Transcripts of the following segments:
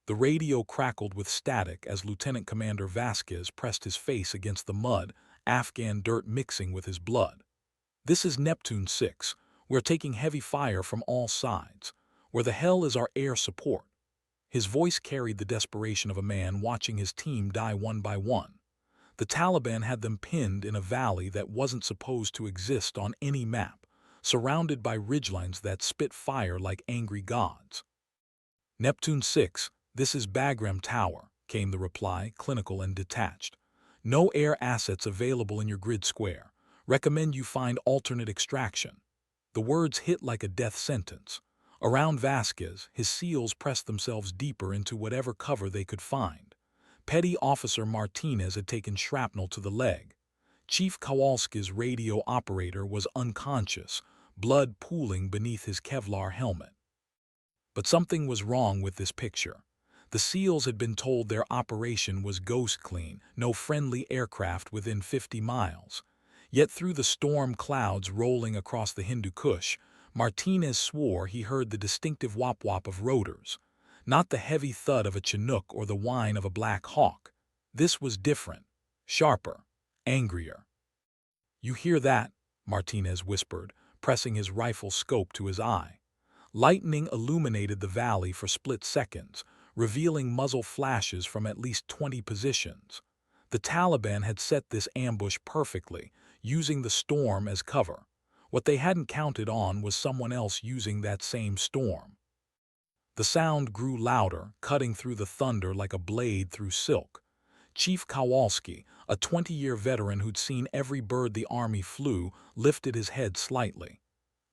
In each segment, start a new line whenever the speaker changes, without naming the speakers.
The radio crackled with static as Lieutenant Commander Vasquez pressed his face against the mud, Afghan dirt mixing with his blood. "This is Neptune 6. We're taking heavy fire from all sides. Where the hell is our air support?" His voice carried the desperation of a man watching his team die one by one. The Taliban had them pinned in a valley that wasn't supposed to exist on any map, surrounded by ridgelines that spit fire like angry gods. "Neptune 6, this is Bagram Tower," came the reply, clinical and detached. "No air assets available in your grid square. Recommend you find alternate extraction." The words hit like a death sentence. Around Vasquez, his SEALs pressed themselves deeper into whatever cover they could find. Petty Officer Martinez had taken shrapnel to the leg. Chief Kowalski's radio operator was unconscious, blood pooling beneath his Kevlar helmet. But something was wrong with this picture. The SEALs had been told their operation was ghost clean, no friendly aircraft within 50 miles. Yet through the storm clouds rolling across the Hindu Kush, Martinez swore he heard the distinctive wop-wop of rotors, not the heavy thud of a Chinook or the whine of a Black Hawk. This was different, sharper, angrier. "You hear that?" Martinez whispered, pressing his rifle scope to his eye. Lightning illuminated the valley for split seconds, revealing muzzle flashes from at least 20 positions. The Taliban had set this ambush perfectly, using the storm as cover. What they hadn't counted on was someone else using that same storm. The sound grew louder, cutting through the thunder like a blade through silk. Chief Kowalski, a 20-year veteran who'd seen every bird the army flew, lifted his head slightly.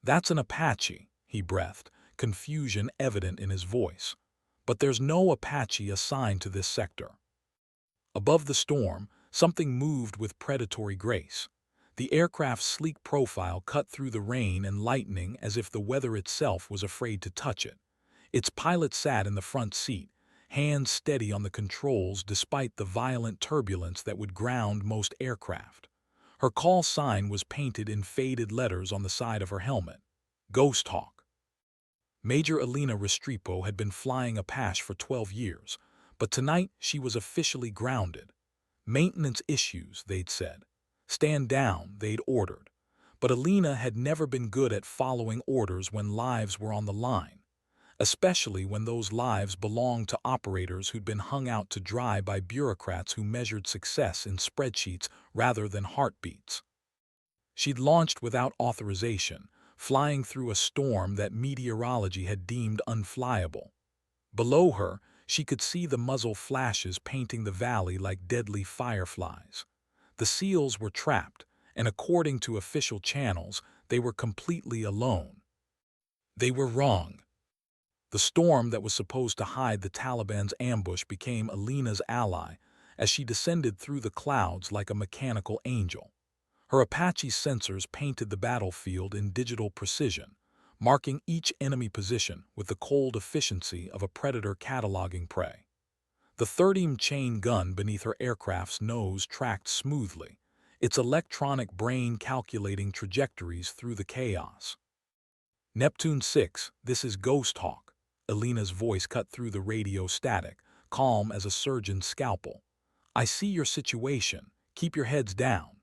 "That's an Apache," he breathed, confusion evident in his voice. "But there's no Apache assigned to this sector." Above the storm, something moved with predatory grace. The aircraft's sleek profile cut through the rain and lightning as if the weather itself was afraid to touch it. Its pilot sat in the front seat, hands steady on the controls despite the violent turbulence that would ground most aircraft. Her call sign was painted in faded letters on the side of her helmet. Ghost Hawk. Major Alina Restrepo had been flying Apache for 12 years, but tonight she was officially grounded. Maintenance issues, they'd said. Stand down, they'd ordered. But Alina had never been good at following orders when lives were on the line, especially when those lives belonged to operators who'd been hung out to dry by bureaucrats who measured success in spreadsheets rather than heartbeats. She'd launched without authorization, flying through a storm that meteorology had deemed unflyable. Below her, she could see the muzzle flashes painting the valley like deadly fireflies. The SEALs were trapped, and according to official channels, they were completely alone. They were wrong. The storm that was supposed to hide the Taliban's ambush became Alina's ally as she descended through the clouds like a mechanical angel. Her Apache sensors painted the battlefield in digital precision, marking each enemy position with the cold efficiency of a predator cataloging prey. The 30 chain gun beneath her aircraft's nose tracked smoothly, its electronic brain calculating trajectories through the chaos. "Neptune 6, this is Ghost Hawk." Alina's voice cut through the radio static, calm as a surgeon's scalpel. "I see your situation. Keep your heads down."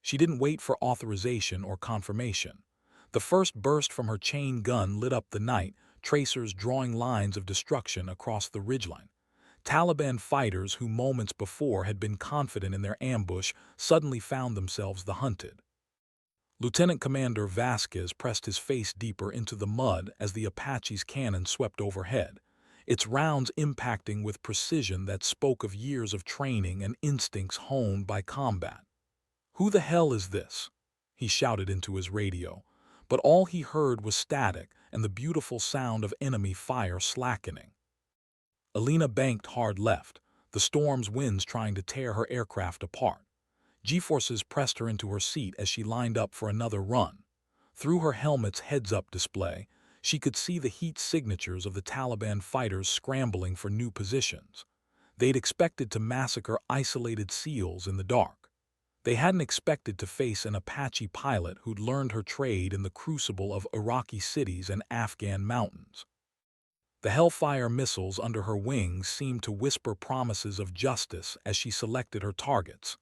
She didn't wait for authorization or confirmation. The first burst from her chain gun lit up the night, tracers drawing lines of destruction across the ridgeline. Taliban fighters who moments before had been confident in their ambush suddenly found themselves the hunted. Lieutenant Commander Vasquez pressed his face deeper into the mud as the Apache's cannon swept overhead, its rounds impacting with precision that spoke of years of training and instincts honed by combat. "Who the hell is this?" he shouted into his radio, but all he heard was static and the beautiful sound of enemy fire slackening. Alina banked hard left, the storm's winds trying to tear her aircraft apart. G-forces pressed her into her seat as she lined up for another run. Through her helmet's heads-up display, she could see the heat signatures of the Taliban fighters scrambling for new positions. They'd expected to massacre isolated SEALs in the dark. They hadn't expected to face an Apache pilot who'd learned her trade in the crucible of Iraqi cities and Afghan mountains. The Hellfire missiles under her wings seemed to whisper promises of justice as she selected her targets.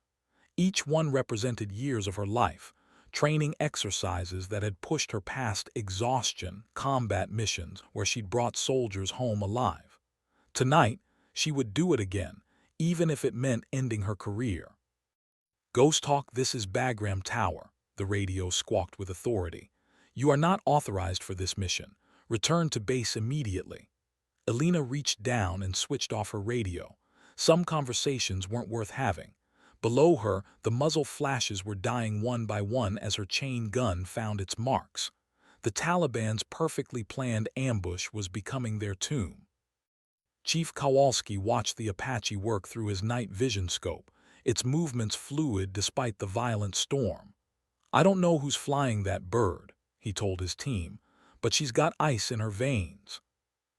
Each one represented years of her life, training exercises that had pushed her past exhaustion, combat missions where she'd brought soldiers home alive. Tonight, she would do it again, even if it meant ending her career. "Ghost Hawk, this is Bagram Tower," the radio squawked with authority. "You are not authorized for this mission. Return to base immediately." Alina reached down and switched off her radio. Some conversations weren't worth having. Below her, the muzzle flashes were dying one by one as her chain gun found its marks. The Taliban's perfectly planned ambush was becoming their tomb. Chief Kowalski watched the Apache work through his night vision scope, its movements fluid despite the violent storm. "I don't know who's flying that bird," he told his team, "but she's got ice in her veins."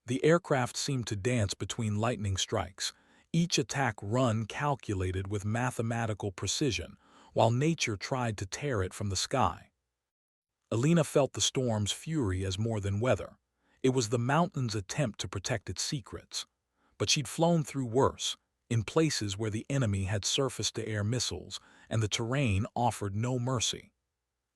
The aircraft seemed to dance between lightning strikes, each attack run calculated with mathematical precision, while nature tried to tear it from the sky. Alina felt the storm's fury as more than weather. It was the mountain's attempt to protect its secrets. But she'd flown through worse, in places where the enemy had surface-to-air missiles, and the terrain offered no mercy.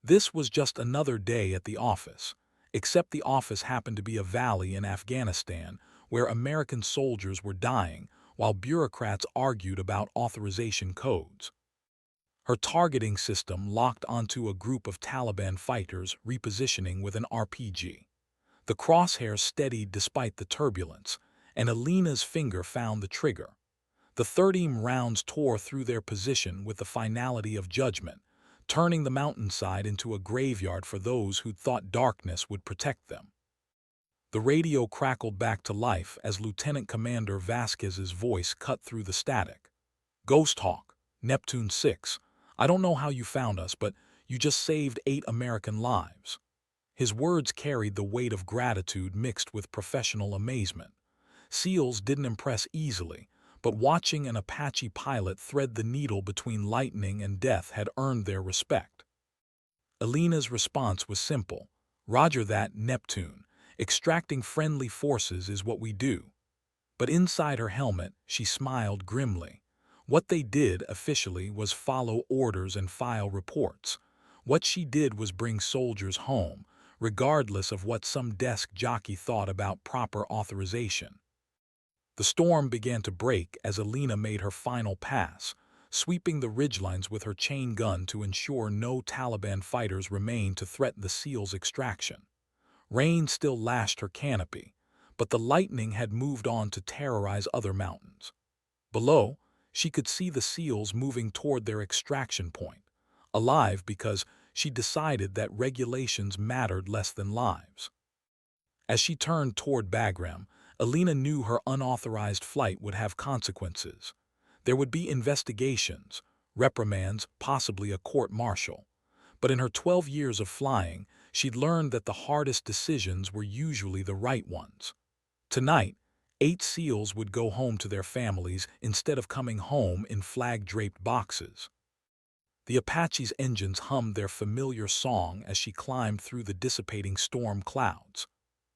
This was just another day at the office, except the office happened to be a valley in Afghanistan where American soldiers were dying while bureaucrats argued about authorization codes. Her targeting system locked onto a group of Taliban fighters repositioning with an RPG. The crosshairs steadied despite the turbulence, and Alina's finger found the trigger. The 30 rounds tore through their position with the finality of judgment, turning the mountainside into a graveyard for those who'd thought darkness would protect them. The radio crackled back to life as Lieutenant Commander Vasquez's voice cut through the static. "Ghost Hawk, Neptune 6, I don't know how you found us, but you just saved 8 American lives." His words carried the weight of gratitude mixed with professional amazement. SEALs didn't impress easily, but watching an Apache pilot thread the needle between lightning and death had earned their respect. Alina's response was simple. "Roger that, Neptune. Extracting friendly forces is what we do." But inside her helmet, she smiled grimly. What they did officially was follow orders and file reports. What she did was bring soldiers home, regardless of what some desk jockey thought about proper authorization. The storm began to break as Alina made her final pass, sweeping the ridgelines with her chain gun to ensure no Taliban fighters remained to threaten the SEALs' extraction. Rain still lashed her canopy, but the lightning had moved on to terrorize other mountains. Below, she could see the SEALs moving toward their extraction point, alive because she decided that regulations mattered less than lives. As she turned toward Bagram, Alina knew her unauthorized flight would have consequences. There would be investigations, reprimands, possibly a court-martial. But in her 12 years of flying, she'd learned that the hardest decisions were usually the right ones. Tonight, 8 SEALs would go home to their families instead of coming home in flag-draped boxes. The Apache's engines hummed their familiar song as she climbed through the dissipating storm clouds.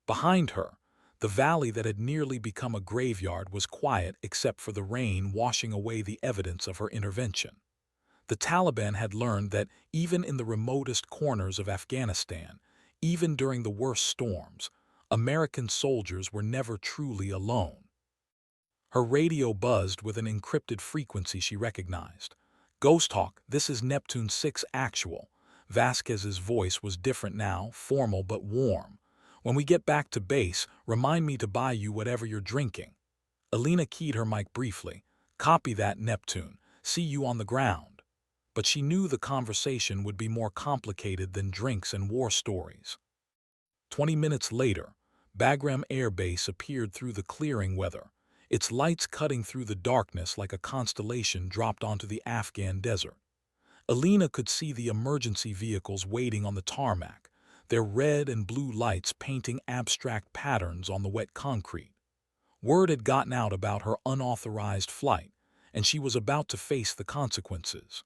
Behind her, the valley that had nearly become a graveyard was quiet except for the rain washing away the evidence of her intervention. The Taliban had learned that even in the remotest corners of Afghanistan, even during the worst storms, American soldiers were never truly alone. Her radio buzzed with an encrypted frequency she recognized. "Ghost Hawk, this is Neptune 6 Actual." Vasquez's voice was different now, formal but warm. "When we get back to base, remind me to buy you whatever you're drinking." Alina keyed her mic briefly. "Copy that, Neptune. See you on the ground." But she knew the conversation would be more complicated than drinks and war stories. 20 minutes later, Bagram Air Base appeared through the clearing weather, its lights cutting through the darkness like a constellation dropped onto the Afghan desert. Alina could see the emergency vehicles waiting on the tarmac, their red and blue lights painting abstract patterns on the wet concrete. Word had gotten out about her unauthorized flight, and she was about to face the consequences.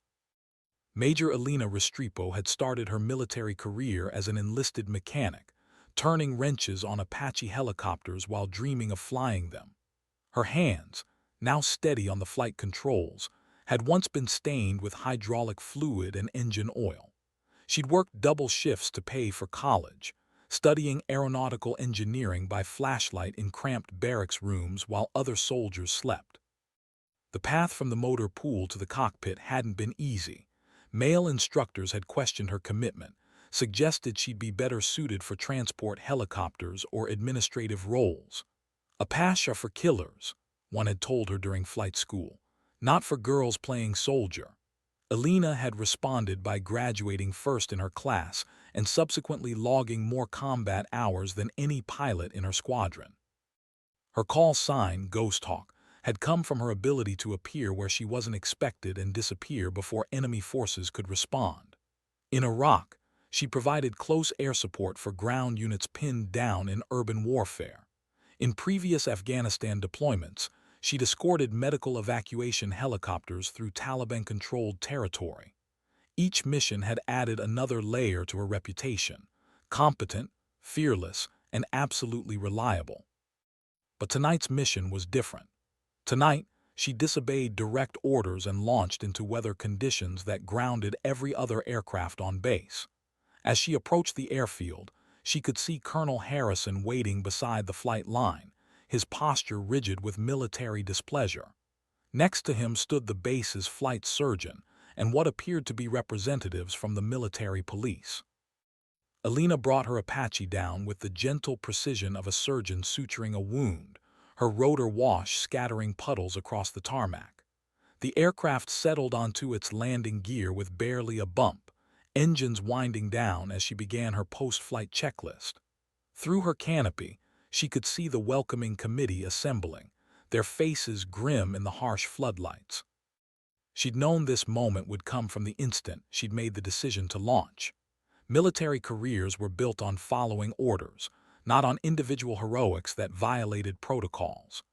Major Alina Restrepo had started her military career as an enlisted mechanic, turning wrenches on Apache helicopters while dreaming of flying them. Her hands, now steady on the flight controls, had once been stained with hydraulic fluid and engine oil. She'd worked double shifts to pay for college, studying aeronautical engineering by flashlight in cramped barracks rooms while other soldiers slept. The path from the motor pool to the cockpit hadn't been easy. Male instructors had questioned her commitment, suggested she'd be better suited for transport helicopters or administrative roles. Apache are for killers, one had told her during flight school, not for girls playing soldier. Alina had responded by graduating first in her class and subsequently logging more combat hours than any pilot in her squadron. Her call sign, Ghost Hawk, had come from her ability to appear where she wasn't expected and disappear before enemy forces could respond. In Iraq, she provided close air support for ground units pinned down in urban warfare. In previous Afghanistan deployments, she'd escorted medical evacuation helicopters through Taliban-controlled territory. Each mission had added another layer to her reputation: competent, fearless, and absolutely reliable. But tonight's mission was different. Tonight, she disobeyed direct orders and launched into weather conditions that grounded every other aircraft on base. As she approached the airfield, she could see Colonel Harrison waiting beside the flight line, his posture rigid with military displeasure. Next to him stood the base's flight surgeon and what appeared to be representatives from the military police. Alina brought her Apache down with the gentle precision of a surgeon suturing a wound, her rotor wash scattering puddles across the tarmac. The aircraft settled onto its landing gear with barely a bump, engines winding down as she began her post-flight checklist. Through her canopy, she could see the welcoming committee assembling, their faces grim in the harsh floodlights. She'd known this moment would come from the instant she'd made the decision to launch. Military careers were built on following orders, not on individual heroics that violated protocols.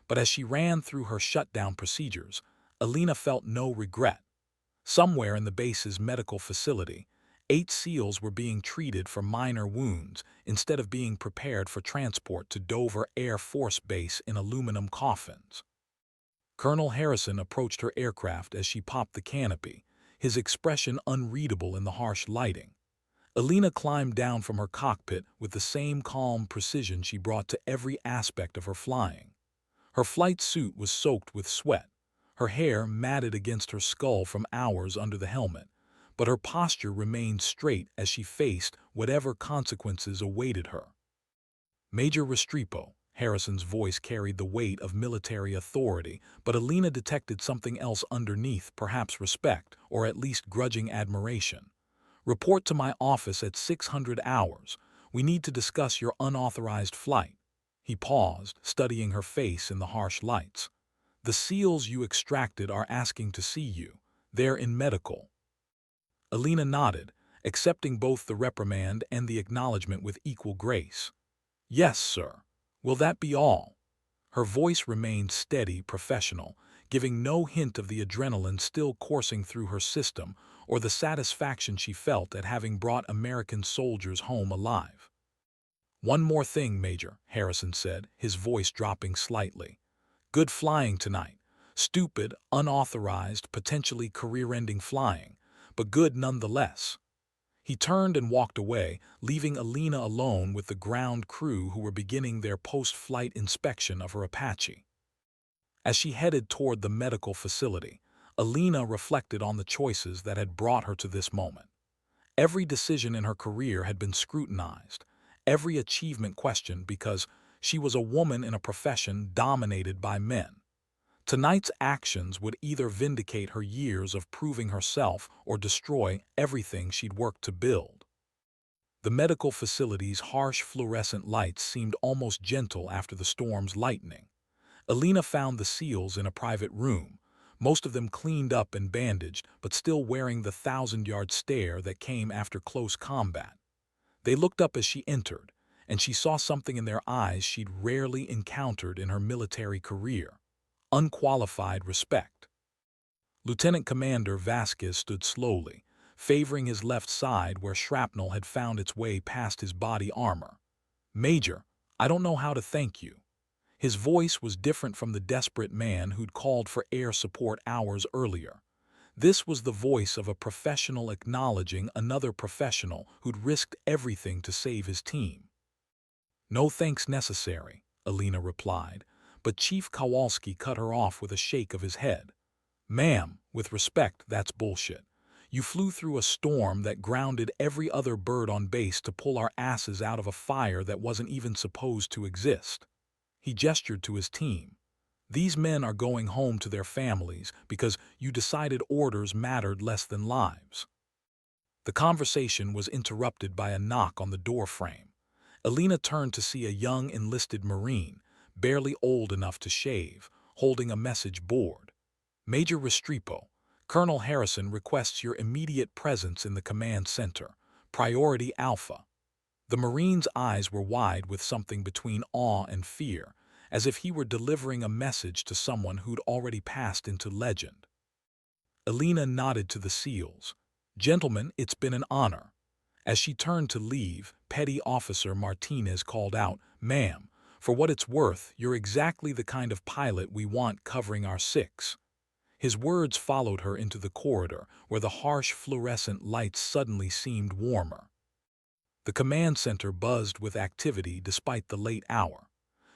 But as she ran through her shutdown procedures, Alina felt no regret. Somewhere in the base's medical facility, 8 SEALs were being treated for minor wounds instead of being prepared for transport to Dover Air Force Base in aluminum coffins. Colonel Harrison approached her aircraft as she popped the canopy, his expression unreadable in the harsh lighting. Alina climbed down from her cockpit with the same calm precision she brought to every aspect of her flying. Her flight suit was soaked with sweat, her hair matted against her skull from hours under the helmet, but her posture remained straight as she faced whatever consequences awaited her. Major Restrepo, Harrison's voice carried the weight of military authority, but Alina detected something else underneath, perhaps respect, or at least grudging admiration. Report to my office at 600 hours. We need to discuss your unauthorized flight. He paused, studying her face in the harsh lights. The SEALs you extracted are asking to see you. They're in medical. Alina nodded, accepting both the reprimand and the acknowledgement with equal grace. Yes, sir. Will that be all? Her voice remained steady, professional, giving no hint of the adrenaline still coursing through her system or the satisfaction she felt at having brought American soldiers home alive. One more thing, Major, Harrison said, his voice dropping slightly. Good flying tonight. Stupid, unauthorized, potentially career-ending flying, but good nonetheless. He turned and walked away, leaving Alina alone with the ground crew who were beginning their post-flight inspection of her Apache. As she headed toward the medical facility, Alina reflected on the choices that had brought her to this moment. Every decision in her career had been scrutinized, every achievement questioned because she was a woman in a profession dominated by men. Tonight's actions would either vindicate her years of proving herself or destroy everything she'd worked to build. The medical facility's harsh fluorescent lights seemed almost gentle after the storm's lightning. Alina found the SEALs in a private room, most of them cleaned up and bandaged, but still wearing the 1,000-yard stare that came after close combat. They looked up as she entered, and she saw something in their eyes she'd rarely encountered in her military career: unqualified respect. Lieutenant Commander Vasquez stood slowly, favoring his left side where shrapnel had found its way past his body armor. "Major, I don't know how to thank you." His voice was different from the desperate man who'd called for air support hours earlier. This was the voice of a professional acknowledging another professional who'd risked everything to save his team. "No thanks necessary," Alina replied, but Chief Kowalski cut her off with a shake of his head. "Ma'am, with respect, that's bullshit. You flew through a storm that grounded every other bird on base to pull our asses out of a fire that wasn't even supposed to exist." He gestured to his team. "These men are going home to their families because you decided orders mattered less than lives." The conversation was interrupted by a knock on the door frame. Alina turned to see a young enlisted Marine, barely old enough to shave, holding a message board. "Major Restrepo, Colonel Harrison requests your immediate presence in the command center. Priority Alpha." The Marine's eyes were wide with something between awe and fear, as if he were delivering a message to someone who'd already passed into legend. Alina nodded to the SEALs. "Gentlemen, it's been an honor." As she turned to leave, Petty Officer Martinez called out, "Ma'am, for what it's worth, you're exactly the kind of pilot we want covering our six." His words followed her into the corridor, where the harsh fluorescent lights suddenly seemed warmer. The command center buzzed with activity despite the late hour.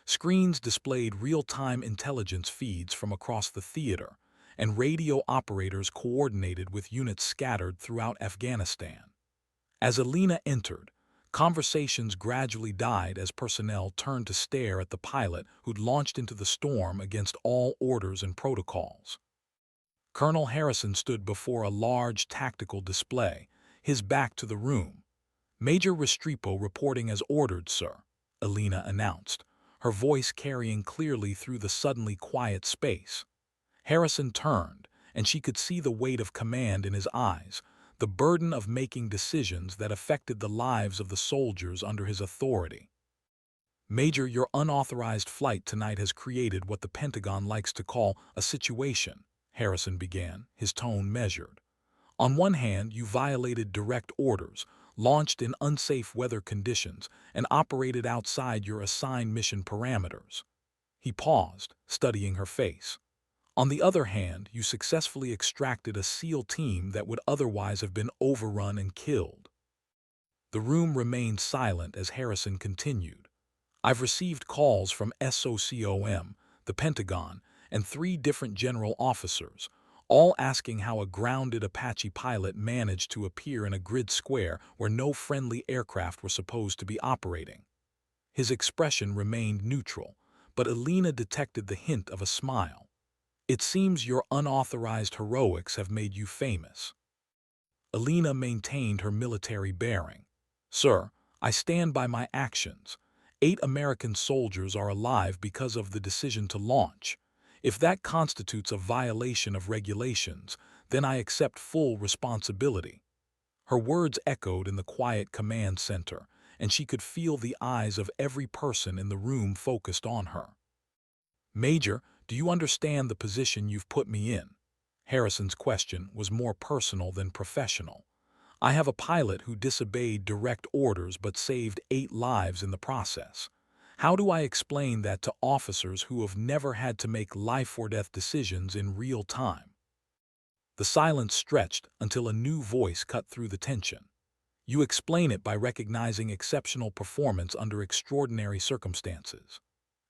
Screens displayed real-time intelligence feeds from across the theater, and radio operators coordinated with units scattered throughout Afghanistan. As Alina entered, conversations gradually died as personnel turned to stare at the pilot who'd launched into the storm against all orders and protocols. Colonel Harrison stood before a large tactical display, his back to the room. "Major Restrepo reporting as ordered, sir," Alina announced, her voice carrying clearly through the suddenly quiet space. Harrison turned, and she could see the weight of command in his eyes, the burden of making decisions that affected the lives of the soldiers under his authority. "Major, your unauthorized flight tonight has created what the Pentagon likes to call a situation," Harrison began, his tone measured. "On one hand, you violated direct orders, launched in unsafe weather conditions, and operated outside your assigned mission parameters." He paused, studying her face. "On the other hand, you successfully extracted a SEAL team that would otherwise have been overrun and killed." The room remained silent as Harrison continued. "I've received calls from SOCOM, the Pentagon, and 3 different general officers, all asking how a grounded Apache pilot managed to appear in a grid square where no friendly aircraft were supposed to be operating." His expression remained neutral, but Alina detected the hint of a smile. "It seems your unauthorized heroics have made you famous." Alina maintained her military bearing. "Sir, I stand by my actions. 8 American soldiers are alive because of the decision to launch. If that constitutes a violation of regulations, then I accept full responsibility." Her words echoed in the quiet command center, and she could feel the eyes of every person in the room focused on her. "Major, do you understand the position you've put me in?" Harrison's question was more personal than professional. "I have a pilot who disobeyed direct orders but saved 8 lives in the process. How do I explain that to officers who have never had to make life-or-death decisions in real time?" The silence stretched until a new voice cut through the tension. "You explain it by recognizing exceptional performance under extraordinary circumstances."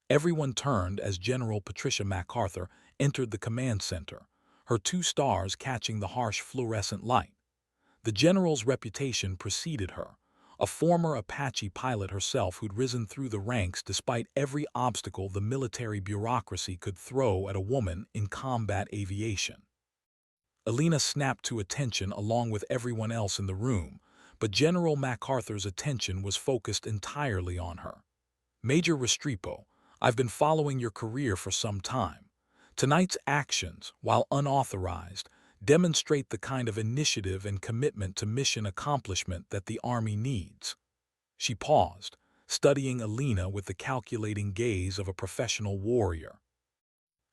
Everyone turned as General Patricia MacArthur entered the command center, her 2 stars catching the harsh fluorescent light. The general's reputation preceded her, a former Apache pilot herself who'd risen through the ranks despite every obstacle the military bureaucracy could throw at a woman in combat aviation. Alina snapped to attention along with everyone else in the room, but General MacArthur's attention was focused entirely on her. "Major Restrepo, I've been following your career for some time. Tonight's actions, while unauthorized, demonstrate the kind of initiative and commitment to mission accomplishment that the Army needs." She paused, studying Alina with the calculating gaze of a professional warrior.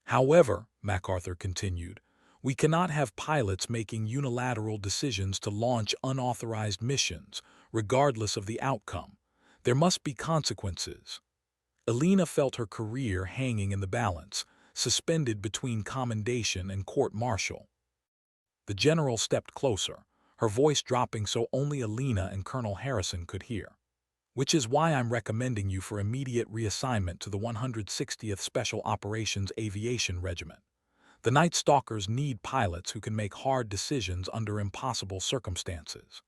"However," MacArthur continued, "we cannot have pilots making unilateral decisions to launch unauthorized missions, regardless of the outcome. There must be consequences. Alina felt her career hanging in the balance, suspended between commendation and court-martial. The general stepped closer, her voice dropping so only Alina and Colonel Harrison could hear. Which is why I'm recommending you for immediate reassignment to the 160th Special Operations Aviation Regiment. The Night Stalkers need pilots who can make hard decisions under impossible circumstances.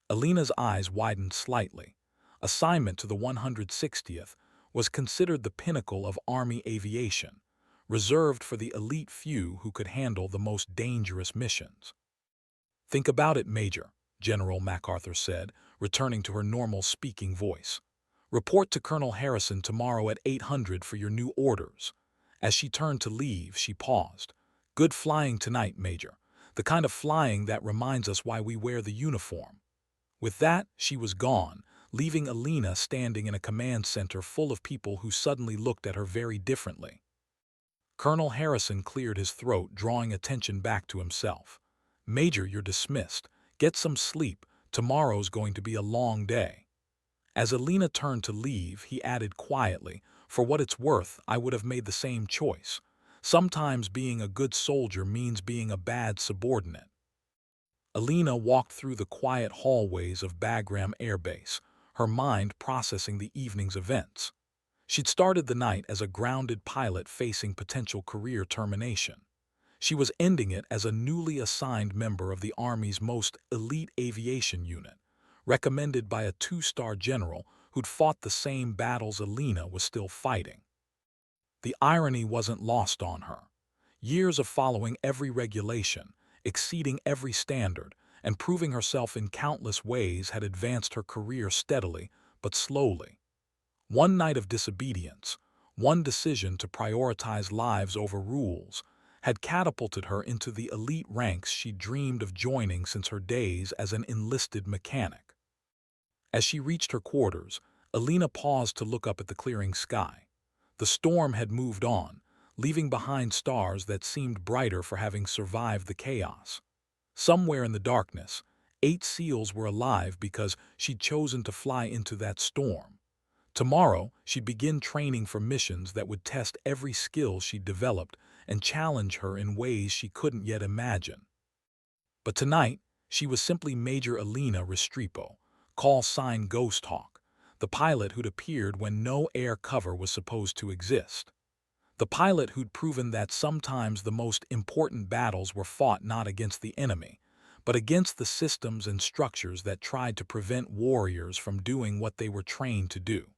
Alina's eyes widened slightly. Assignment to the 160th was considered the pinnacle of Army aviation, reserved for the elite few who could handle the most dangerous missions. Think about it, Major, General MacArthur said, returning to her normal speaking voice. Report to Colonel Harrison tomorrow at 800 for your new orders. As she turned to leave, she paused. Good flying tonight, Major. The kind of flying that reminds us why we wear the uniform. With that, she was gone, leaving Alina standing in a command center full of people who suddenly looked at her very differently. Colonel Harrison cleared his throat, drawing attention back to himself. Major, you're dismissed. Get some sleep. Tomorrow's going to be a long day. As Alina turned to leave, he added quietly, for what it's worth, I would have made the same choice. Sometimes being a good soldier means being a bad subordinate. Alina walked through the quiet hallways of Bagram Air Base, her mind processing the evening's events. She'd started the night as a grounded pilot facing potential career termination. She was ending it as a newly assigned member of the Army's most elite aviation unit, recommended by a two-star general who'd fought the same battles Alina was still fighting. The irony wasn't lost on her. Years of following every regulation, exceeding every standard, and proving herself in countless ways had advanced her career steadily but slowly. One night of disobedience, one decision to prioritize lives over rules, had catapulted her into the elite ranks she dreamed of joining since her days as an enlisted mechanic. As she reached her quarters, Alina paused to look up at the clearing sky. The storm had moved on, leaving behind stars that seemed brighter for having survived the chaos. Somewhere in the darkness, 8 SEALs were alive because she'd chosen to fly into that storm. Tomorrow, she'd begin training for missions that would test every skill she'd developed and challenge her in ways she couldn't yet imagine. But tonight, she was simply Major Alina Restrepo, call sign Ghost Hawk, the pilot who'd appeared when no air cover was supposed to exist. The pilot who'd proven that sometimes the most important battles were fought not against the enemy, but against the systems and structures that tried to prevent warriors from doing what they were trained to do.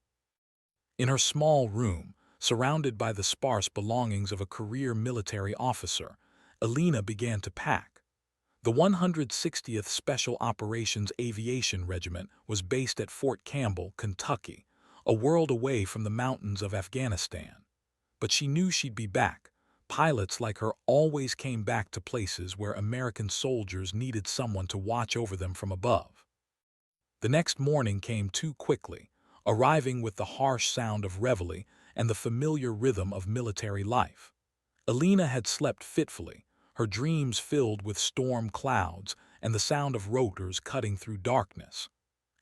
In her small room, surrounded by the sparse belongings of a career military officer, Alina began to pack. The 160th Special Operations Aviation Regiment was based at Fort Campbell, Kentucky, a world away from the mountains of Afghanistan. But she knew she'd be back. Pilots like her always came back to places where American soldiers needed someone to watch over them from above. The next morning came too quickly, arriving with the harsh sound of reveille and the familiar rhythm of military life. Alina had slept fitfully, her dreams filled with storm clouds and the sound of rotors cutting through darkness.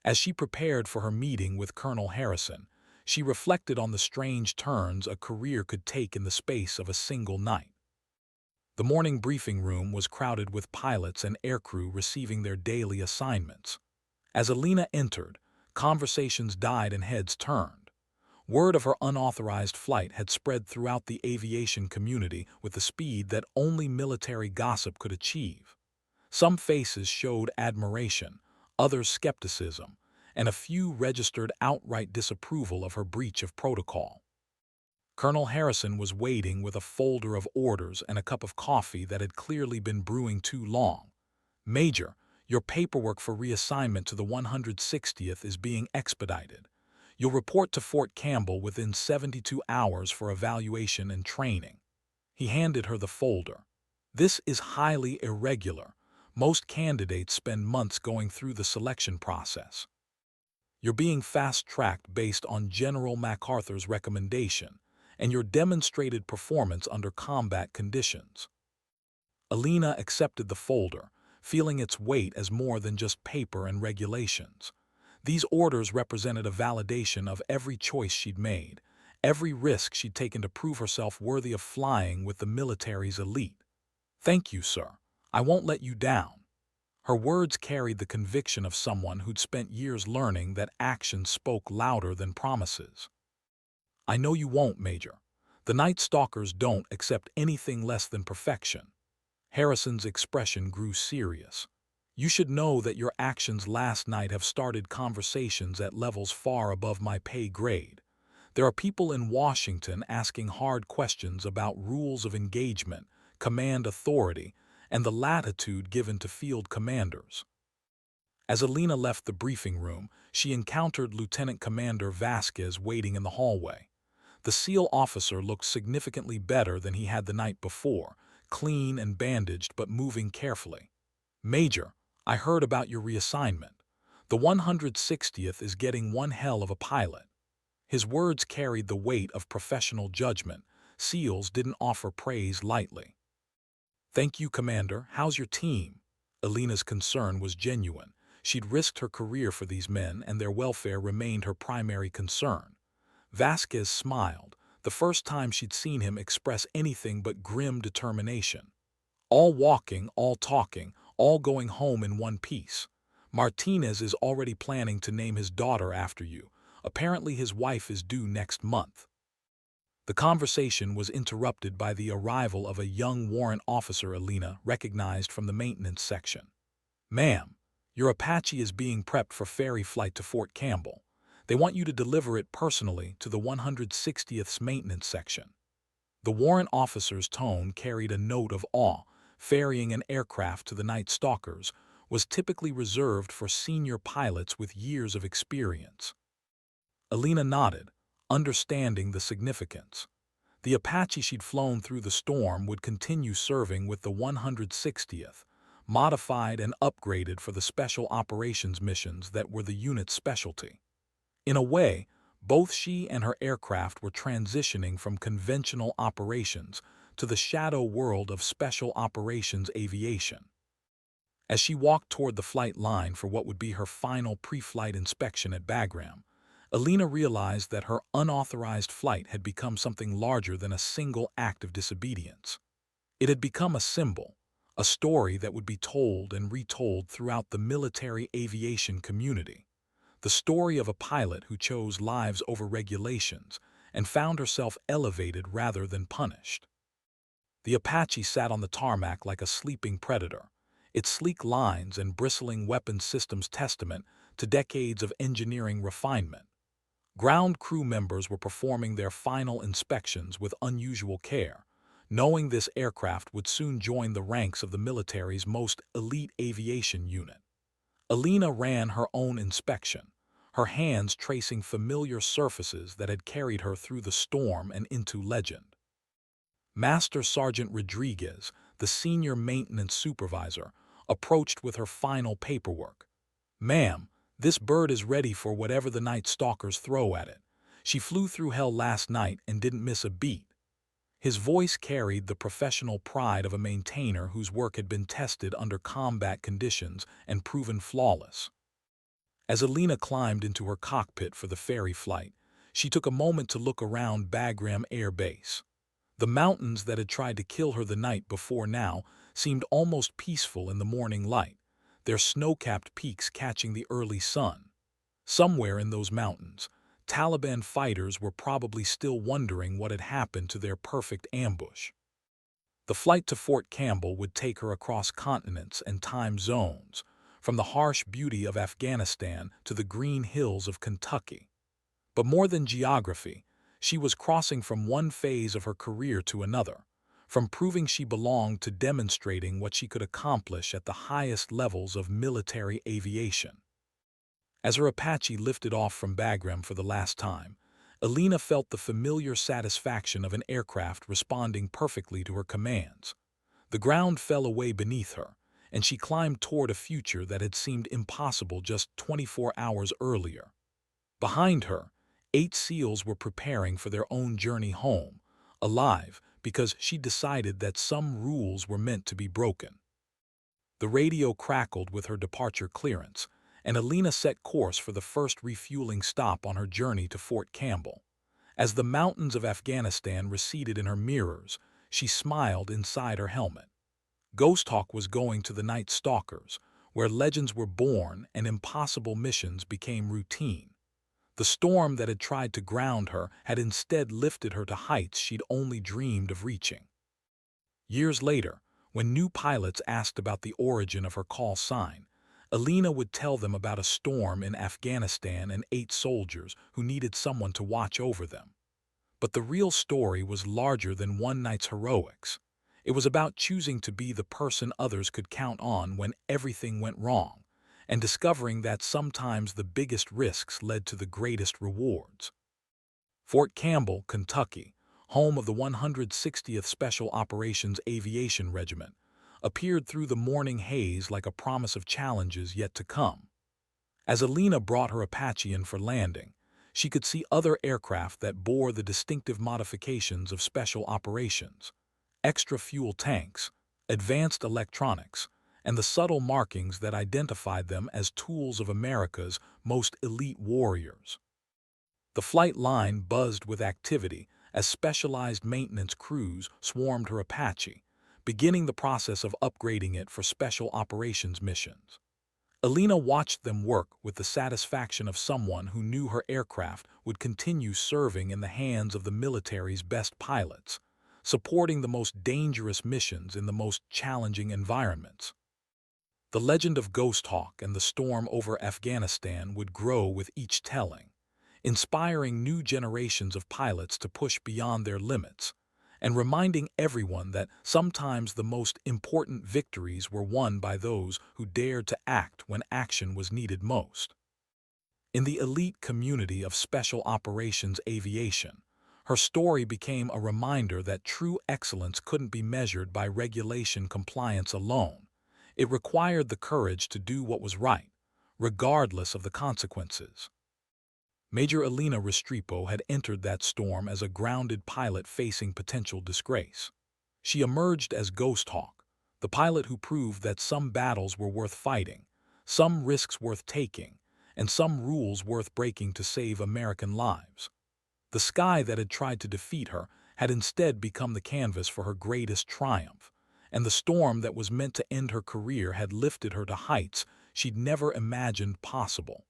As she prepared for her meeting with Colonel Harrison, she reflected on the strange turns a career could take in the space of a single night. The morning briefing room was crowded with pilots and aircrew receiving their daily assignments. As Alina entered, conversations died and heads turned. Word of her unauthorized flight had spread throughout the aviation community with the speed that only military gossip could achieve. Some faces showed admiration, others skepticism, and a few registered outright disapproval of her breach of protocol. Colonel Harrison was waiting with a folder of orders and a cup of coffee that had clearly been brewing too long. Major, your paperwork for reassignment to the 160th is being expedited. You'll report to Fort Campbell within 72 hours for evaluation and training. He handed her the folder. This is highly irregular. Most candidates spend months going through the selection process. You're being fast-tracked based on General MacArthur's recommendation and your demonstrated performance under combat conditions. Alina accepted the folder, feeling its weight as more than just paper and regulations. These orders represented a validation of every choice she'd made, every risk she'd taken to prove herself worthy of flying with the military's elite. "Thank you, sir. I won't let you down." Her words carried the conviction of someone who'd spent years learning that actions spoke louder than promises. "I know you won't, Major. The Night Stalkers don't accept anything less than perfection." Harrison's expression grew serious. "You should know that your actions last night have started conversations at levels far above my pay grade. There are people in Washington asking hard questions about rules of engagement, command authority, and the latitude given to field commanders." As Alina left the briefing room, she encountered Lieutenant Commander Vasquez waiting in the hallway. The SEAL officer looked significantly better than he had the night before, clean and bandaged but moving carefully. "Major, I heard about your reassignment. The 160th is getting one hell of a pilot." His words carried the weight of professional judgment. SEALs didn't offer praise lightly. "Thank you, Commander. How's your team?" Alina's concern was genuine. She'd risked her career for these men, and their welfare remained her primary concern. Vasquez smiled, the first time she'd seen him express anything but grim determination. "All walking, all talking, all going home in one piece. Martinez is already planning to name his daughter after you. Apparently his wife is due next month." The conversation was interrupted by the arrival of a young warrant officer Alina recognized from the maintenance section. "Ma'am, your Apache is being prepped for ferry flight to Fort Campbell. They want you to deliver it personally to the 160th's maintenance section." The warrant officer's tone carried a note of awe. Ferrying an aircraft to the Night Stalkers was typically reserved for senior pilots with years of experience. Alina nodded, understanding the significance. The Apache she'd flown through the storm would continue serving with the 160th, modified and upgraded for the special operations missions that were the unit's specialty. In a way, both she and her aircraft were transitioning from conventional operations to the shadow world of special operations aviation. As she walked toward the flight line for what would be her final pre-flight inspection at Bagram, Alina realized that her unauthorized flight had become something larger than a single act of disobedience. It had become a symbol, a story that would be told and retold throughout the military aviation community. The story of a pilot who chose lives over regulations and found herself elevated rather than punished. The Apache sat on the tarmac like a sleeping predator, its sleek lines and bristling weapons systems testament to decades of engineering refinement. Ground crew members were performing their final inspections with unusual care, knowing this aircraft would soon join the ranks of the military's most elite aviation unit. Alina ran her own inspection, her hands tracing familiar surfaces that had carried her through the storm and into legend. Master Sergeant Rodriguez, the senior maintenance supervisor, approached with her final paperwork. "Ma'am, this bird is ready for whatever the Night Stalkers throw at it. She flew through hell last night and didn't miss a beat." His voice carried the professional pride of a maintainer whose work had been tested under combat conditions and proven flawless. As Alina climbed into her cockpit for the ferry flight, she took a moment to look around Bagram Air Base. The mountains that had tried to kill her the night before now seemed almost peaceful in the morning light, their snow-capped peaks catching the early sun. Somewhere in those mountains, Taliban fighters were probably still wondering what had happened to their perfect ambush. The flight to Fort Campbell would take her across continents and time zones, from the harsh beauty of Afghanistan to the green hills of Kentucky. But more than geography, she was crossing from one phase of her career to another, from proving she belonged to demonstrating what she could accomplish at the highest levels of military aviation. As her Apache lifted off from Bagram for the last time, Alina felt the familiar satisfaction of an aircraft responding perfectly to her commands. The ground fell away beneath her, and she climbed toward a future that had seemed impossible just 24 hours earlier. Behind her, 8 SEALs were preparing for their own journey home, alive because she decided that some rules were meant to be broken. The radio crackled with her departure clearance, and Alina set course for the first refueling stop on her journey to Fort Campbell. As the mountains of Afghanistan receded in her mirrors, she smiled inside her helmet. Ghost Hawk was going to the Night Stalkers, where legends were born and impossible missions became routine. The storm that had tried to ground her had instead lifted her to heights she'd only dreamed of reaching. Years later, when new pilots asked about the origin of her call sign, Alina would tell them about a storm in Afghanistan and 8 soldiers who needed someone to watch over them. But the real story was larger than one night's heroics. It was about choosing to be the person others could count on when everything went wrong, and discovering that sometimes the biggest risks led to the greatest rewards. Fort Campbell, Kentucky, home of the 160th Special Operations Aviation Regiment, appeared through the morning haze like a promise of challenges yet to come. As Alina brought her Apache in for landing, she could see other aircraft that bore the distinctive modifications of special operations: extra fuel tanks, advanced electronics, and the subtle markings that identified them as tools of America's most elite warriors. The flight line buzzed with activity as specialized maintenance crews swarmed her Apache, beginning the process of upgrading it for special operations missions. Alina watched them work with the satisfaction of someone who knew her aircraft would continue serving in the hands of the military's best pilots, supporting the most dangerous missions in the most challenging environments. The legend of Ghost Hawk and the storm over Afghanistan would grow with each telling, inspiring new generations of pilots to push beyond their limits, and reminding everyone that sometimes the most important victories were won by those who dared to act when action was needed most. In the elite community of special operations aviation, her story became a reminder that true excellence couldn't be measured by regulation compliance alone. It required the courage to do what was right, regardless of the consequences. Major Alina Restrepo had entered that storm as a grounded pilot facing potential disgrace. She emerged as Ghost Hawk, the pilot who proved that some battles were worth fighting, some risks worth taking, and some rules worth breaking to save American lives. The sky that had tried to defeat her had instead become the canvas for her greatest triumph, and the storm that was meant to end her career had lifted her to heights she'd never imagined possible.